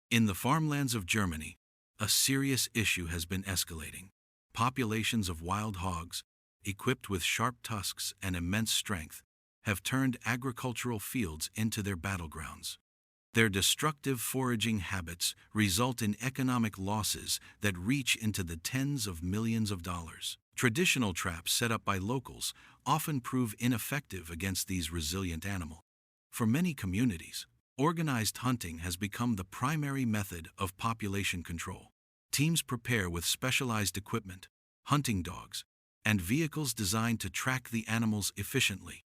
In the farmlands of Germany, a serious issue has been escalating. Populations of wild hogs, equipped with sharp tusks and immense strength, have turned agricultural fields into their battlegrounds. Their destructive foraging habits result in economic losses that reach into the tens of millions of dollars. Traditional traps set up by locals often prove ineffective against these resilient animals. For many communities, organized hunting has become the primary method of population control. Teams prepare with specialized equipment, hunting dogs, and vehicles designed to track the animals efficiently.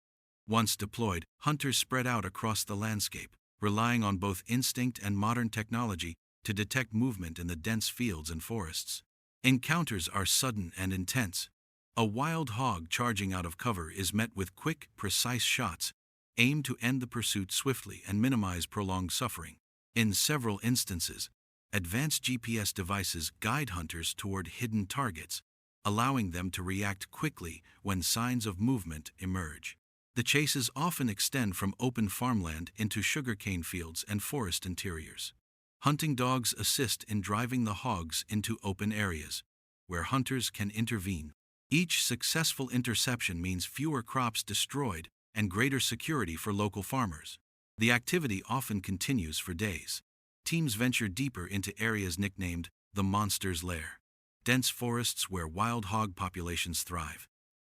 Once deployed, hunters spread out across the landscape, relying on both instinct and modern technology to detect movement in the dense fields and forests. Encounters are sudden and intense. A wild hog charging out of cover is met with quick, precise shots, aimed to end the pursuit swiftly and minimize prolonged suffering. In several instances, advanced GPS devices guide hunters toward hidden targets, allowing them to react quickly when signs of movement emerge. The chases often extend from open farmland into sugarcane fields and forest interiors. Hunting dogs assist in driving the hogs into open areas, where hunters can intervene. Each successful interception means fewer crops destroyed and greater security for local farmers. The activity often continues for days. Teams venture deeper into areas nicknamed the monster's lair, dense forests where wild hog populations thrive.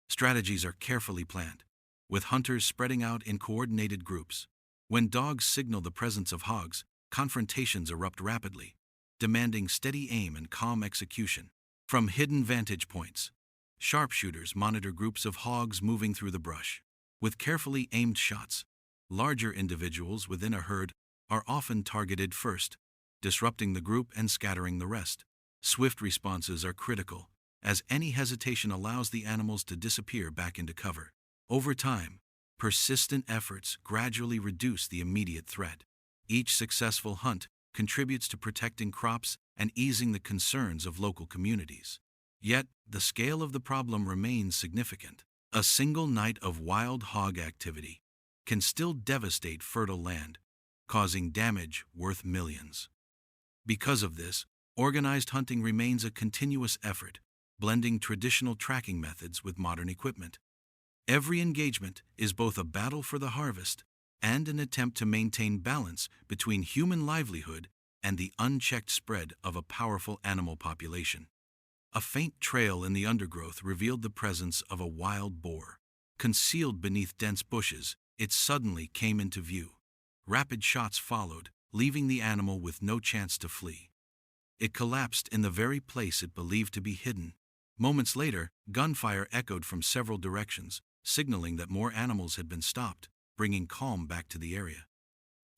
Strategies are carefully planned, with hunters spreading out in coordinated groups. When dogs signal the presence of hogs, confrontations erupt rapidly, demanding steady aim and calm execution. From hidden vantage points, sharpshooters monitor groups of hogs moving through the brush. With carefully aimed shots, larger individuals within a herd are often targeted first, disrupting the group and scattering the rest. Swift responses are critical, as any hesitation allows the animals to disappear back into cover. Over time, persistent efforts gradually reduce the immediate threat. Each successful hunt contributes to protecting crops and easing the concerns of local communities. Yet, the scale of the problem remains significant. A single night of wild hog activity can still devastate fertile land, causing damage worth millions. Because of this, organized hunting remains a continuous effort, blending traditional tracking methods with modern equipment. Every engagement is both a battle for the harvest and an attempt to maintain balance between human livelihood and the unchecked spread of a powerful animal population. A faint trail in the undergrowth revealed the presence of a wild boar. Concealed beneath dense bushes, it suddenly came into view. Rapid shots followed, leaving the animal with no chance to flee. It collapsed in the very place it believed to be hidden. Moments later, gunfire echoed from several directions, signaling that more animals had been stopped, bringing calm back to the area.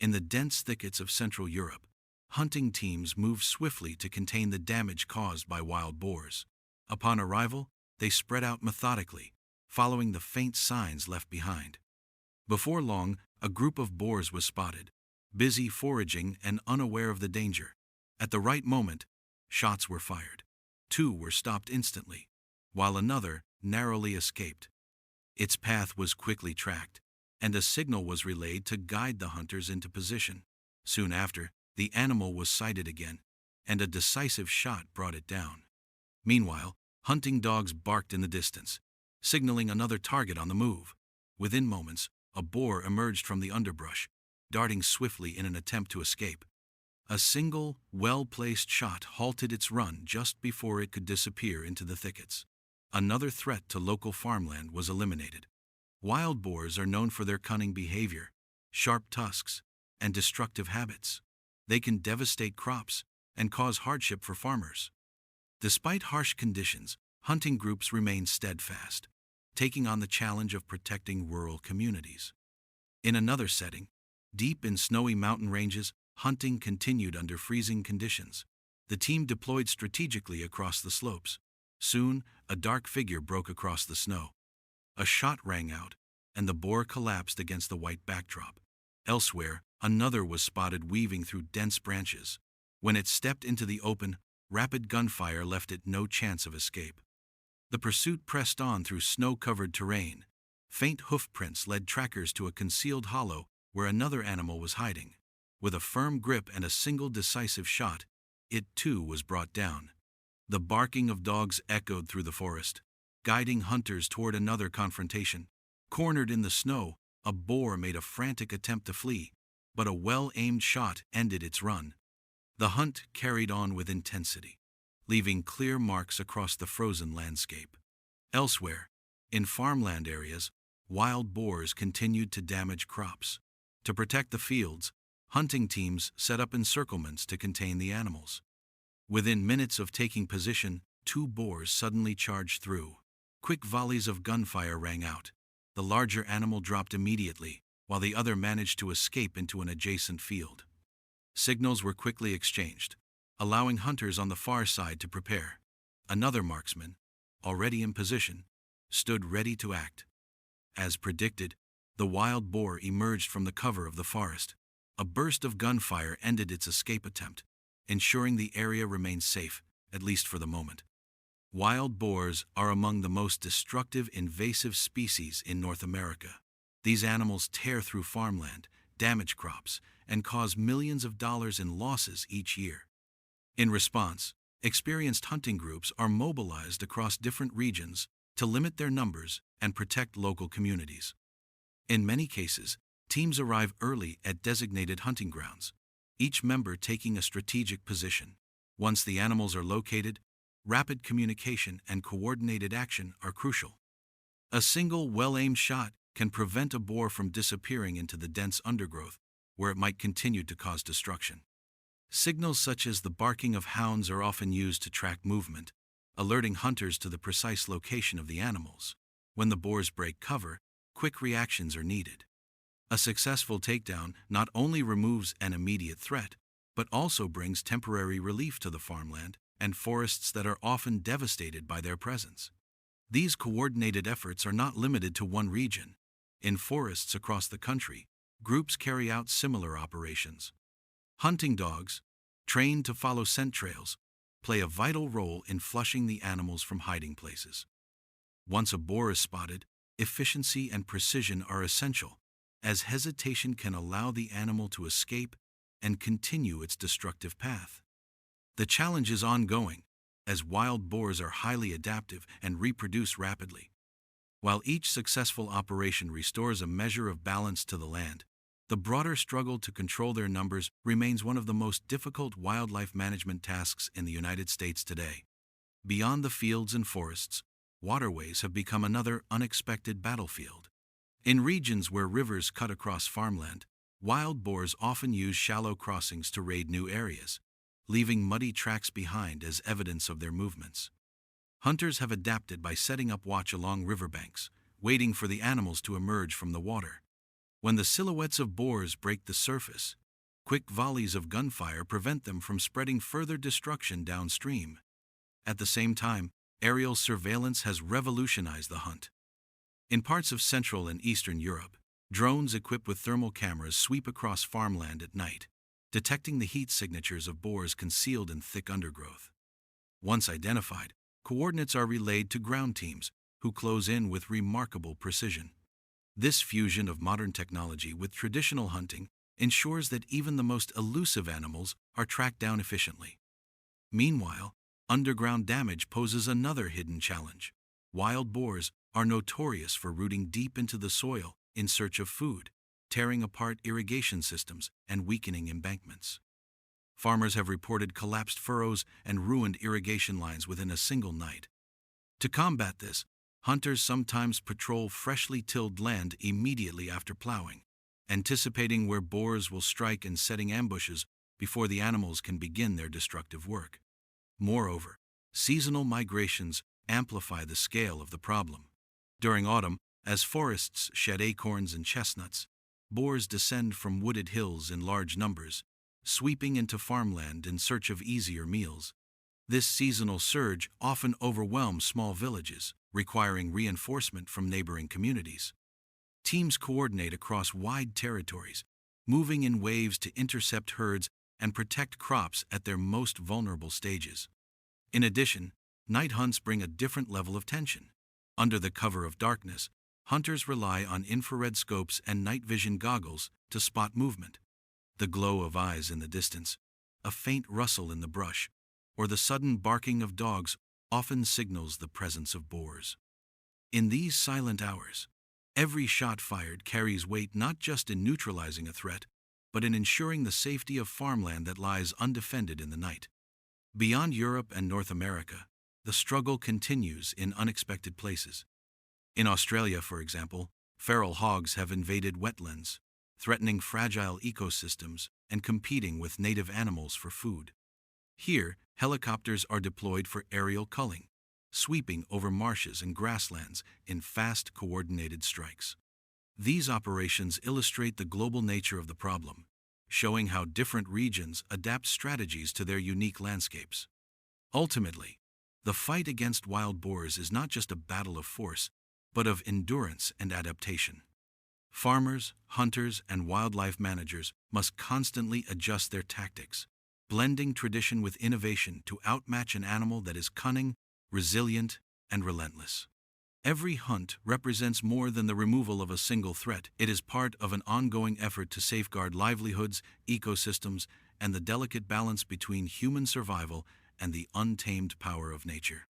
In the dense thickets of Central Europe, hunting teams moved swiftly to contain the damage caused by wild boars. Upon arrival, they spread out methodically, following the faint signs left behind. Before long, a group of boars was spotted, busy foraging and unaware of the danger. At the right moment, shots were fired. 2 were stopped instantly, while another narrowly escaped. Its path was quickly tracked, and a signal was relayed to guide the hunters into position. Soon after, the animal was sighted again, and a decisive shot brought it down. Meanwhile, hunting dogs barked in the distance, signaling another target on the move. Within moments, a boar emerged from the underbrush, darting swiftly in an attempt to escape. A single, well-placed shot halted its run just before it could disappear into the thickets. Another threat to local farmland was eliminated. Wild boars are known for their cunning behavior, sharp tusks, and destructive habits. They can devastate crops and cause hardship for farmers. Despite harsh conditions, hunting groups remain steadfast, taking on the challenge of protecting rural communities. In another setting, deep in snowy mountain ranges, hunting continued under freezing conditions. The team deployed strategically across the slopes. Soon, a dark figure broke across the snow. A shot rang out, and the boar collapsed against the white backdrop. Elsewhere, another was spotted weaving through dense branches. When it stepped into the open, rapid gunfire left it no chance of escape. The pursuit pressed on through snow-covered terrain. Faint hoof prints led trackers to a concealed hollow where another animal was hiding. With a firm grip and a single decisive shot, it too was brought down. The barking of dogs echoed through the forest, guiding hunters toward another confrontation. Cornered in the snow, a boar made a frantic attempt to flee, but a well-aimed shot ended its run. The hunt carried on with intensity, leaving clear marks across the frozen landscape. Elsewhere, in farmland areas, wild boars continued to damage crops. To protect the fields, hunting teams set up encirclements to contain the animals. Within minutes of taking position, 2 boars suddenly charged through. Quick volleys of gunfire rang out. The larger animal dropped immediately, while the other managed to escape into an adjacent field. Signals were quickly exchanged, allowing hunters on the far side to prepare. Another marksman, already in position, stood ready to act. As predicted, the wild boar emerged from the cover of the forest. A burst of gunfire ended its escape attempt, ensuring the area remained safe, at least for the moment. Wild boars are among the most destructive invasive species in North America. These animals tear through farmland, damage crops, and cause millions of dollars in losses each year. In response, experienced hunting groups are mobilized across different regions to limit their numbers and protect local communities. In many cases, teams arrive early at designated hunting grounds, each member taking a strategic position. Once the animals are located, rapid communication and coordinated action are crucial. A single well-aimed shot can prevent a boar from disappearing into the dense undergrowth, where it might continue to cause destruction. Signals such as the barking of hounds are often used to track movement, alerting hunters to the precise location of the animals. When the boars break cover, quick reactions are needed. A successful takedown not only removes an immediate threat, but also brings temporary relief to the farmland and forests that are often devastated by their presence. These coordinated efforts are not limited to one region. In forests across the country, groups carry out similar operations. Hunting dogs, trained to follow scent trails, play a vital role in flushing the animals from hiding places. Once a boar is spotted, efficiency and precision are essential, as hesitation can allow the animal to escape and continue its destructive path. The challenge is ongoing, as wild boars are highly adaptive and reproduce rapidly. While each successful operation restores a measure of balance to the land, the broader struggle to control their numbers remains one of the most difficult wildlife management tasks in the United States today. Beyond the fields and forests, waterways have become another unexpected battlefield. In regions where rivers cut across farmland, wild boars often use shallow crossings to raid new areas, leaving muddy tracks behind as evidence of their movements. Hunters have adapted by setting up watch along riverbanks, waiting for the animals to emerge from the water. When the silhouettes of boars break the surface, quick volleys of gunfire prevent them from spreading further destruction downstream. At the same time, aerial surveillance has revolutionized the hunt. In parts of Central and Eastern Europe, drones equipped with thermal cameras sweep across farmland at night, detecting the heat signatures of boars concealed in thick undergrowth. Once identified, coordinates are relayed to ground teams, who close in with remarkable precision. This fusion of modern technology with traditional hunting ensures that even the most elusive animals are tracked down efficiently. Meanwhile, underground damage poses another hidden challenge. Wild boars are notorious for rooting deep into the soil in search of food, tearing apart irrigation systems and weakening embankments. Farmers have reported collapsed furrows and ruined irrigation lines within a single night. To combat this, hunters sometimes patrol freshly tilled land immediately after plowing, anticipating where boars will strike and setting ambushes before the animals can begin their destructive work. Moreover, seasonal migrations amplify the scale of the problem. During autumn, as forests shed acorns and chestnuts, boars descend from wooded hills in large numbers, sweeping into farmland in search of easier meals. This seasonal surge often overwhelms small villages, requiring reinforcement from neighboring communities. Teams coordinate across wide territories, moving in waves to intercept herds and protect crops at their most vulnerable stages. In addition, night hunts bring a different level of tension. Under the cover of darkness, hunters rely on infrared scopes and night vision goggles to spot movement. The glow of eyes in the distance, a faint rustle in the brush, or the sudden barking of dogs often signals the presence of boars. In these silent hours, every shot fired carries weight not just in neutralizing a threat, but in ensuring the safety of farmland that lies undefended in the night. Beyond Europe and North America, the struggle continues in unexpected places. In Australia, for example, feral hogs have invaded wetlands, threatening fragile ecosystems and competing with native animals for food. Here, helicopters are deployed for aerial culling, sweeping over marshes and grasslands in fast, coordinated strikes. These operations illustrate the global nature of the problem, showing how different regions adapt strategies to their unique landscapes. Ultimately, the fight against wild boars is not just a battle of force, but of endurance and adaptation. Farmers, hunters, and wildlife managers must constantly adjust their tactics, blending tradition with innovation to outmatch an animal that is cunning, resilient, and relentless. Every hunt represents more than the removal of a single threat. It is part of an ongoing effort to safeguard livelihoods, ecosystems, and the delicate balance between human survival and the untamed power of nature.